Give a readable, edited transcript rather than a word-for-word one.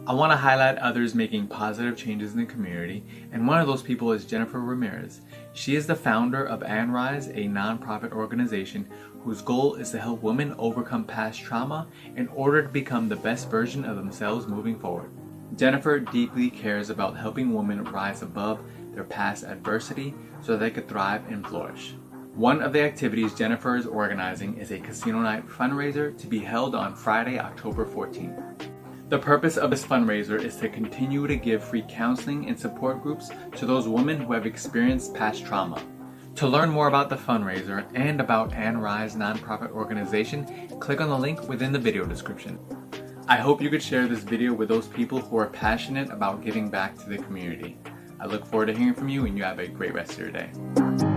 I want to highlight others making positive changes in the community, and one of those people is Jennifer Ramirez. She is the founder of Rise, a nonprofit organization whose goal is to help women overcome past trauma in order to become the best version of themselves moving forward. Jennifer deeply cares about helping women rise above their past adversity so that they could thrive and flourish. One of the activities Jennifer is organizing is a Casino Night Fundraiser to be held on Friday, October 14th. The purpose of this fundraiser is to continue to give free counseling and support groups to those women who have experienced past trauma. To learn more about the fundraiser and about Rise nonprofit organization, click on the link within the video description. I hope you could share this video with those people who are passionate about giving back to the community. I look forward to hearing from you, and you have a great rest of your day.